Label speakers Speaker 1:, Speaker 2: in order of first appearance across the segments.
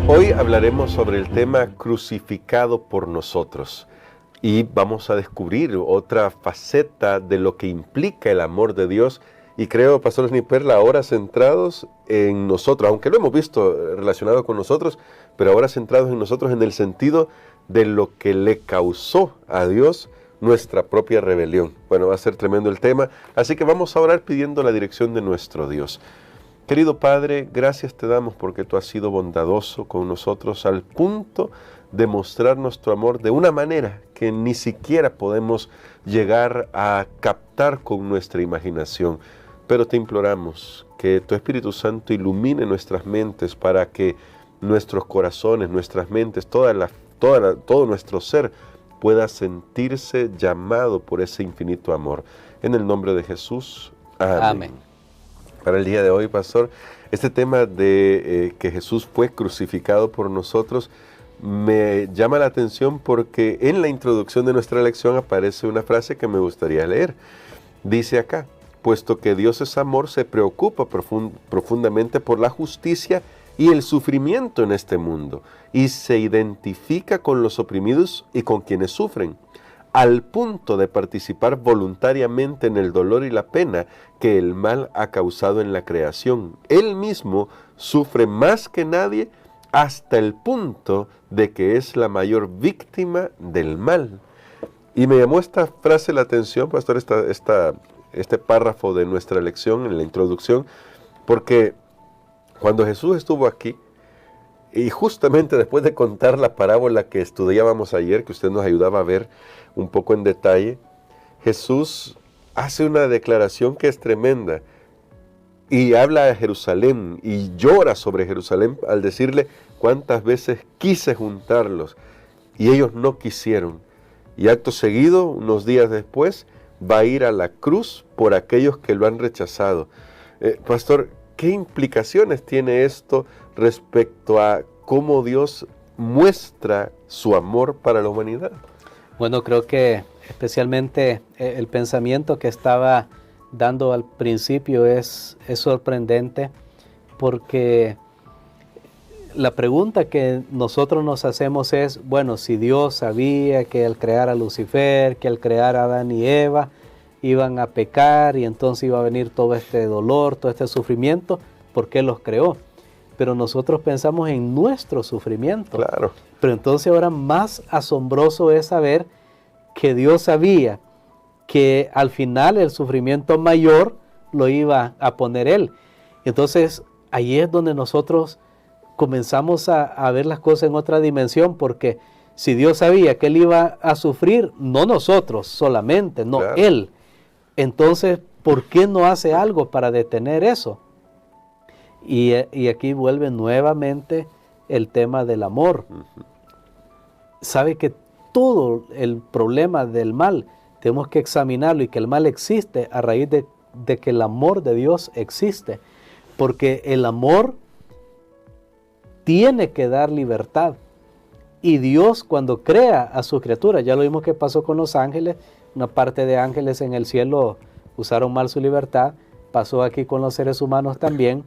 Speaker 1: Hoy hablaremos sobre el tema crucificado por nosotros y vamos a descubrir otra faceta de lo que implica el amor de Dios. Y creo, Pastor Sniperla, ahora centrados en nosotros, aunque lo hemos visto relacionado con nosotros, pero ahora centrados en nosotros en el sentido de lo que le causó a Dios nuestra propia rebelión. Bueno, va a ser tremendo el tema, así que vamos a orar pidiendo la dirección de nuestro Dios. Querido Padre, gracias te damos porque tú has sido bondadoso con nosotros al punto de mostrarnos tu amor de una manera que ni siquiera podemos llegar a captar con nuestra imaginación. Pero te imploramos que tu Espíritu Santo ilumine nuestras mentes para que nuestros corazones, nuestras mentes, todo nuestro ser pueda sentirse llamado por ese infinito amor. En el nombre de Jesús. Amén.
Speaker 2: Amén.
Speaker 1: Para el día de hoy, Pastor, este tema de que Jesús fue crucificado por nosotros me llama la atención porque en la introducción de nuestra lección aparece una frase que me gustaría leer. Dice acá: puesto que Dios es amor, se preocupa profundamente por la justicia y el sufrimiento en este mundo, y se identifica con los oprimidos y con quienes sufren, al punto de participar voluntariamente en el dolor y la pena que el mal ha causado en la creación. Él mismo sufre más que nadie hasta el punto de que es la mayor víctima del mal. Y me llamó esta frase la atención, Pastor, este párrafo de nuestra lección en la introducción, porque cuando Jesús estuvo aquí, y justamente después de contar la parábola que estudiábamos ayer, que usted nos ayudaba a ver un poco en detalle, Jesús hace una declaración que es tremenda y habla a Jerusalén y llora sobre Jerusalén al decirle cuántas veces quise juntarlos y ellos no quisieron. Y acto seguido, unos días después, va a ir a la cruz por aquellos que lo han rechazado. Pastor, ¿qué implicaciones tiene esto respecto a cómo Dios muestra su amor para la humanidad?
Speaker 2: Bueno, creo que especialmente el pensamiento que estaba dando al principio es sorprendente, porque la pregunta que nosotros nos hacemos es, bueno, si Dios sabía que al crear a Lucifer, que al crear a Adán y Eva iban a pecar y entonces iba a venir todo este dolor, todo este sufrimiento, ¿por qué los creó? Pero nosotros pensamos en nuestro sufrimiento.
Speaker 1: Claro.
Speaker 2: Pero entonces ahora más asombroso es saber que Dios sabía que al final el sufrimiento mayor lo iba a poner Él. Entonces ahí es donde nosotros comenzamos a ver las cosas en otra dimensión, porque si Dios sabía que Él iba a sufrir, no nosotros solamente, no
Speaker 1: Claro.
Speaker 2: Él, entonces ¿por qué no hace algo para detener eso? Y aquí vuelve nuevamente el tema del amor. Sabe que todo el problema del mal tenemos que examinarlo, y que el mal existe a raíz de que el amor de Dios existe. Porque el amor tiene que dar libertad. Y Dios, cuando crea a sus criaturas, ya lo vimos que pasó con los ángeles, una parte de ángeles en el cielo usaron mal su libertad, pasó aquí con los seres humanos también,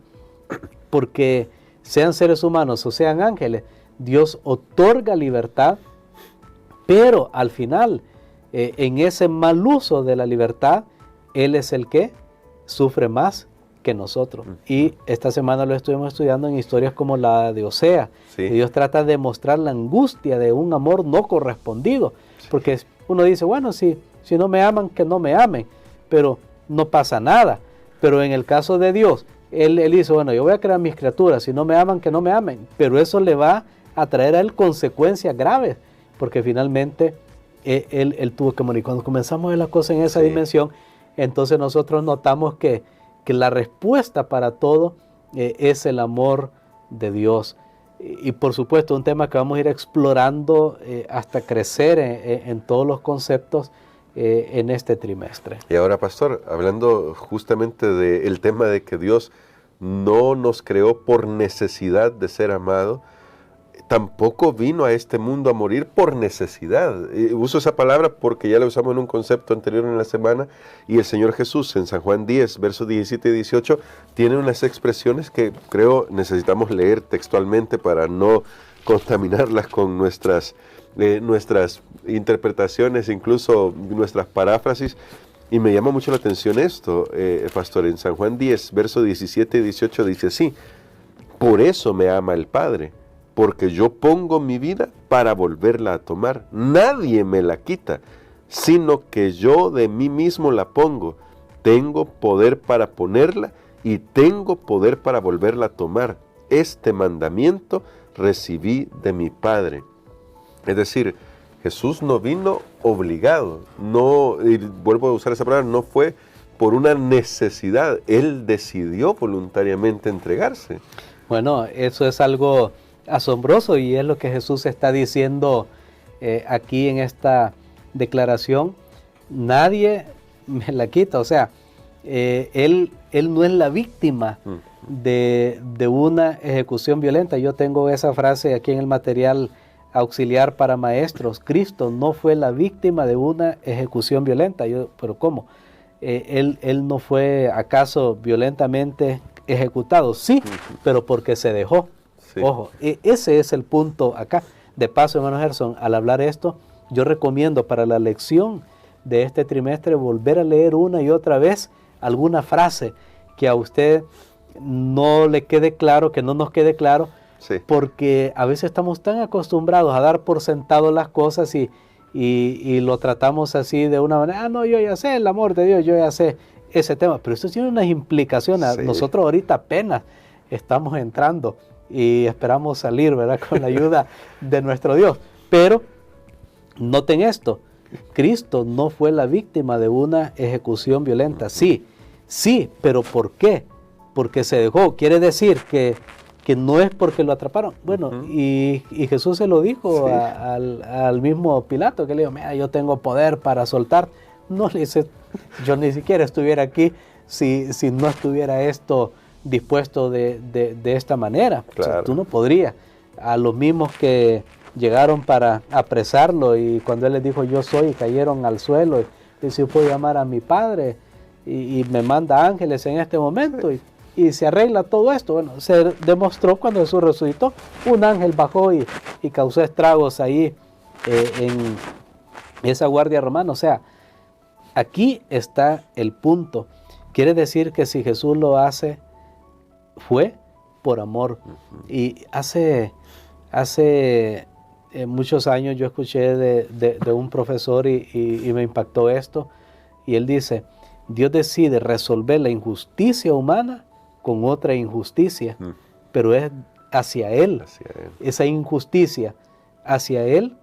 Speaker 2: porque sean seres humanos o sean ángeles, Dios otorga libertad, pero al final, en ese mal uso de la libertad, Él es el que sufre más que nosotros. Y esta semana lo estuvimos estudiando en historias como la de Osea.
Speaker 1: Sí.
Speaker 2: Y Dios trata de mostrar la angustia de un amor no correspondido, porque uno dice, bueno, si no me aman, que no me amen, pero no pasa nada. Pero en el caso de Dios, Él dice, bueno, yo voy a crear mis criaturas, si no me aman, que no me amen, pero eso le va a traer a Él consecuencias graves, porque finalmente él tuvo que morir. Cuando comenzamos a ver las cosas en esa dimensión, entonces nosotros notamos que la respuesta para todo es el amor de Dios. Y por supuesto, un tema que vamos a ir explorando hasta crecer en todos los conceptos en este trimestre.
Speaker 1: Y ahora, Pastor, hablando justamente del tema de que Dios no nos creó por necesidad de ser amado, tampoco vino a este mundo a morir por necesidad. Uso esa palabra porque ya la usamos en un concepto anterior en la semana, y el Señor Jesús en San Juan 10, versos 17 y 18, tiene unas expresiones que creo necesitamos leer textualmente para no contaminarlas con nuestras interpretaciones, incluso nuestras paráfrasis. Y me llama mucho la atención esto, pastor. En San Juan 10, versos 17 y 18 dice así: por eso me ama el Padre, porque yo pongo mi vida para volverla a tomar. Nadie me la quita, sino que yo de mí mismo la pongo. Tengo poder para ponerla y tengo poder para volverla a tomar. Este mandamiento recibí de mi Padre. Es decir, Jesús no vino obligado, no, y vuelvo a usar esa palabra, no fue por una necesidad. Él decidió voluntariamente entregarse.
Speaker 2: Bueno, eso es algo asombroso y es lo que Jesús está diciendo aquí en esta declaración. Nadie me la quita, o sea, él no es la víctima de una ejecución violenta. Yo tengo esa frase aquí en el material auxiliar para maestros: Cristo no fue la víctima de una ejecución violenta. ¿Pero cómo? Él no fue acaso violentamente ejecutado, sí, pero porque se dejó. Sí. Ojo, ese es el punto acá. De paso, hermano Gerson, al hablar esto, yo recomiendo para la lección de este trimestre volver a leer una y otra vez alguna frase que a usted no le quede claro, que no nos quede claro, sí, porque a veces estamos tan acostumbrados a dar por sentado las cosas y lo tratamos así de una manera: no, yo ya sé el amor de Dios, yo ya sé ese tema, pero esto tiene unas implicaciones. Sí. Nosotros ahorita apenas estamos entrando y esperamos salir, ¿verdad?, con la ayuda de nuestro Dios. Pero noten esto: Cristo no fue la víctima de una ejecución violenta. Sí, pero ¿por qué? Porque se dejó. Quiere decir que no es porque lo atraparon. Bueno, y Jesús se lo dijo, sí, al mismo Pilato, que le dijo: mira, yo tengo poder para soltar. No le dice: yo ni siquiera estuviera aquí si no estuviera esto dispuesto de esta manera. Claro. O sea, tú no podrías. A los mismos que llegaron para apresarlo, y cuando él les dijo: yo soy, cayeron al suelo, y dice: yo puedo llamar a mi Padre y me manda ángeles en este momento, y se arregla todo esto. Bueno, se demostró cuando Jesús resucitó. Un ángel bajó y causó estragos ahí en esa guardia romana. O sea, aquí está el punto. Quiere decir que si Jesús lo hace, fue por amor. Y hace muchos años yo escuché de un profesor y me impactó esto. Y él dice: Dios decide resolver la injusticia humana con otra injusticia, pero es hacia Él. Esa injusticia hacia Él,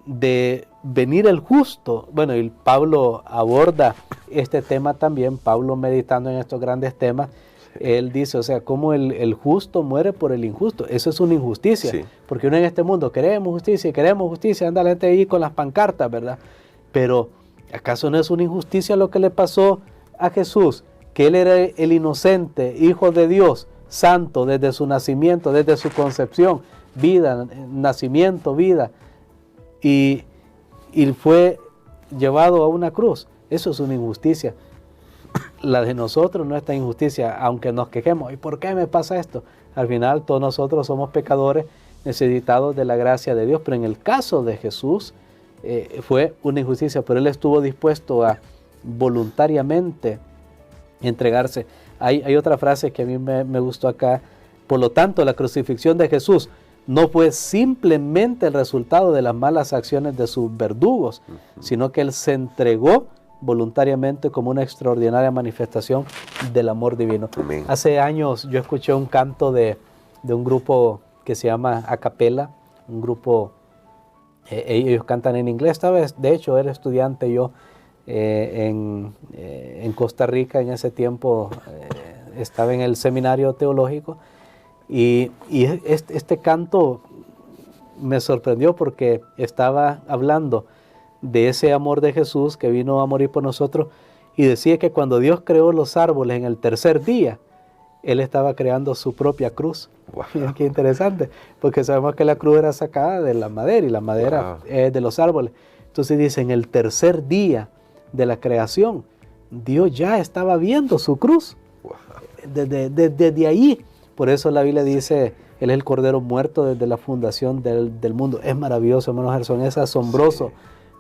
Speaker 2: de venir el justo. Bueno, y Pablo aborda este tema también. Pablo, meditando en estos grandes temas, él dice, o sea, cómo el justo muere por el injusto. Eso es una injusticia, sí, porque uno en este mundo queremos justicia, anda la gente ahí con las pancartas, ¿verdad? Pero ¿acaso no es una injusticia lo que le pasó a Jesús? Que Él era el inocente, Hijo de Dios, santo desde su nacimiento, desde su concepción, vida, nacimiento, vida, y fue llevado a una cruz. Eso es una injusticia. La de nosotros no es tan injusticia, aunque nos quejemos: ¿y por qué me pasa esto? Al final todos nosotros somos pecadores necesitados de la gracia de Dios, pero en el caso de Jesús fue una injusticia, pero Él estuvo dispuesto a voluntariamente entregarse. Hay otra frase que a mí me gustó acá: por lo tanto, la crucifixión de Jesús no fue simplemente el resultado de las malas acciones de sus verdugos, sino que Él se entregó voluntariamente como una extraordinaria manifestación del amor divino. Amén. Hace años yo escuché un canto de un grupo que se llama A Capella, un grupo, ellos cantan en inglés. Esta vez, de hecho, era estudiante yo en Costa Rica. En ese tiempo estaba en el seminario teológico, y este canto me sorprendió porque estaba hablando de ese amor de Jesús que vino a morir por nosotros, y decía que cuando Dios creó los árboles en el tercer día, Él estaba creando su propia cruz.
Speaker 1: Wow.
Speaker 2: Miren qué interesante, porque sabemos que la cruz era sacada de la madera y la madera es de los árboles. Entonces dice, en el tercer día de la creación, Dios ya estaba viendo su cruz.
Speaker 1: Wow.
Speaker 2: Desde ahí, por eso la Biblia dice, Él es el Cordero muerto desde la fundación del mundo. Es maravilloso, hermano Gerson, es asombroso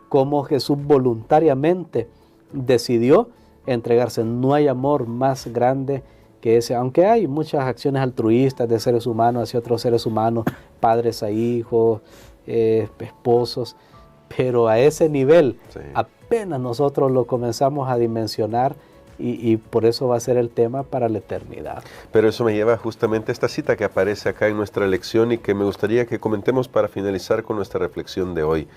Speaker 2: cómo Jesús voluntariamente decidió entregarse. No hay amor más grande que ese, aunque hay muchas acciones altruistas de seres humanos hacia otros seres humanos, padres a hijos, esposos, pero a ese nivel apenas nosotros lo comenzamos a dimensionar y por eso va a ser el tema para la eternidad.
Speaker 1: Pero eso me lleva justamente a esta cita que aparece acá en nuestra lección y que me gustaría que comentemos para finalizar con nuestra reflexión de hoy.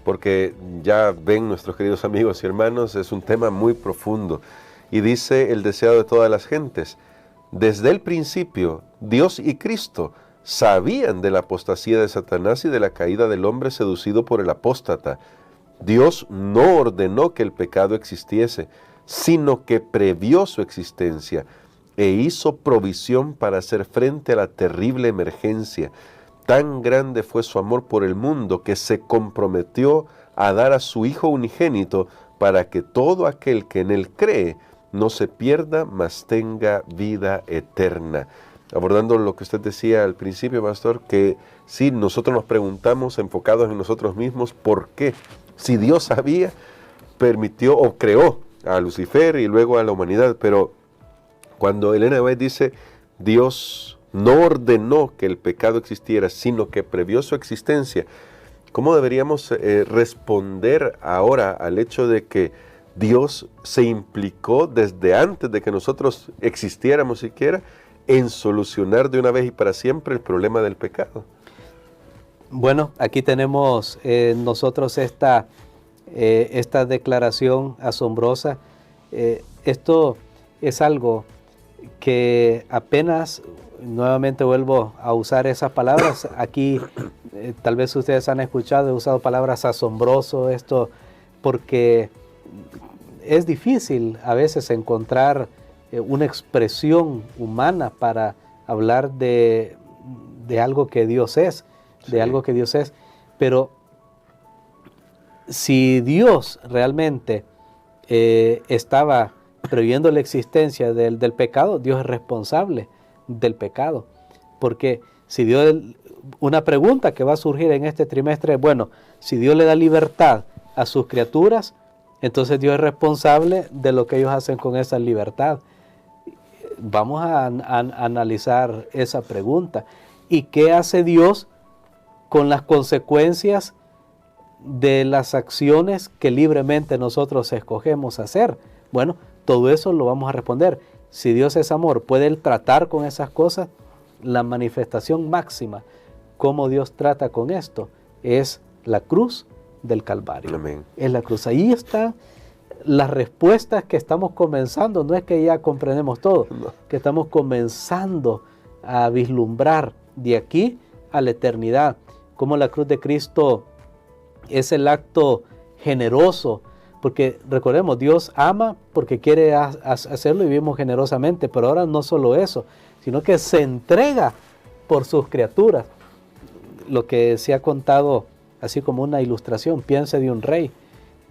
Speaker 1: Porque ya ven nuestros queridos amigos y hermanos, es un tema muy profundo. Y dice el deseado de todas las gentes, desde el principio, Dios y Cristo sabían de la apostasía de Satanás y de la caída del hombre seducido por el apóstata. Dios no ordenó que el pecado existiese, sino que previó su existencia e hizo provisión para hacer frente a la terrible emergencia. Tan grande fue su amor por el mundo que se comprometió a dar a su Hijo unigénito para que todo aquel que en él cree no se pierda, mas tenga vida eterna. Abordando lo que usted decía al principio, pastor, que sí, nosotros nos preguntamos, enfocados en nosotros mismos, ¿por qué? Si Dios sabía, permitió o creó a Lucifer y luego a la humanidad, pero cuando Elena White dice, Dios no ordenó que el pecado existiera, sino que previó su existencia, ¿cómo deberíamos responder ahora al hecho de que Dios se implicó desde antes de que nosotros existiéramos siquiera en solucionar de una vez y para siempre el problema del pecado?
Speaker 2: Bueno, aquí tenemos nosotros esta declaración asombrosa. Esto es algo que apenas, nuevamente vuelvo a usar esas palabras, aquí tal vez ustedes han escuchado, he usado palabras asombroso, esto porque es difícil a veces encontrar una expresión humana para hablar de algo que Dios es, de algo que Dios es, pero si Dios realmente estaba previendo la existencia del pecado, Dios es responsable del pecado, porque si Dios, una pregunta que va a surgir en este trimestre, bueno, si Dios le da libertad a sus criaturas, entonces Dios es responsable de lo que ellos hacen con esa libertad. Vamos a analizar esa pregunta. ¿Y qué hace Dios con las consecuencias de las acciones que libremente nosotros escogemos hacer? Bueno, todo eso lo vamos a responder. Si Dios es amor, ¿puede Él tratar con esas cosas? La manifestación máxima, cómo Dios trata con esto, es la cruz del Calvario.
Speaker 1: Amén.
Speaker 2: Es la cruz. Ahí están las respuestas que estamos comenzando. No es que ya comprendemos todo, que estamos comenzando a vislumbrar de aquí a la eternidad. Cómo la cruz de Cristo es el acto generoso, porque recordemos, Dios ama porque quiere hacerlo y vivimos generosamente, pero ahora no solo eso, sino que se entrega por sus criaturas. Lo que se ha contado así como una ilustración, piense de un rey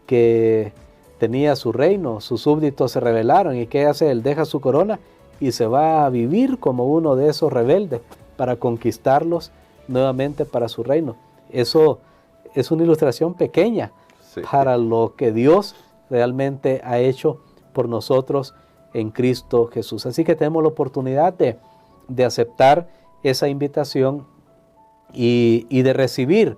Speaker 2: que tenía su reino, sus súbditos se rebelaron y ¿qué hace? Él deja su corona y se va a vivir como uno de esos rebeldes para conquistarlos nuevamente para su reino. Eso es una ilustración pequeña para lo que Dios realmente ha hecho por nosotros en Cristo Jesús. Así que tenemos la oportunidad de aceptar esa invitación y de recibir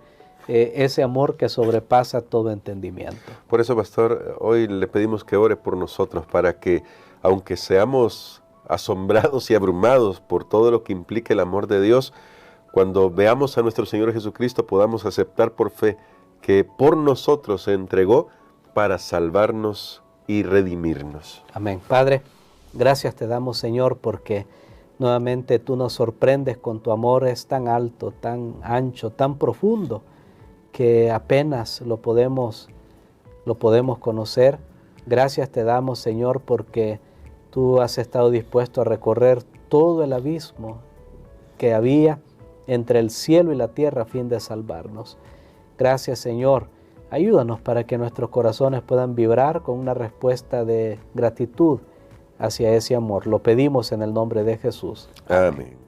Speaker 2: ese amor que sobrepasa todo entendimiento.
Speaker 1: Por eso, pastor, hoy le pedimos que ore por nosotros para que, aunque seamos asombrados y abrumados por todo lo que implica el amor de Dios, cuando veamos a nuestro Señor Jesucristo podamos aceptar por fe que por nosotros se entregó para salvarnos y redimirnos.
Speaker 2: Amén. Padre, gracias te damos, Señor, porque nuevamente tú nos sorprendes con tu amor, es tan alto, tan ancho, tan profundo, que apenas lo podemos conocer. Gracias te damos, Señor, porque tú has estado dispuesto a recorrer todo el abismo que había entre el cielo y la tierra a fin de salvarnos. Gracias, Señor. Ayúdanos para que nuestros corazones puedan vibrar con una respuesta de gratitud hacia ese amor. Lo pedimos en el nombre de Jesús.
Speaker 1: Amén.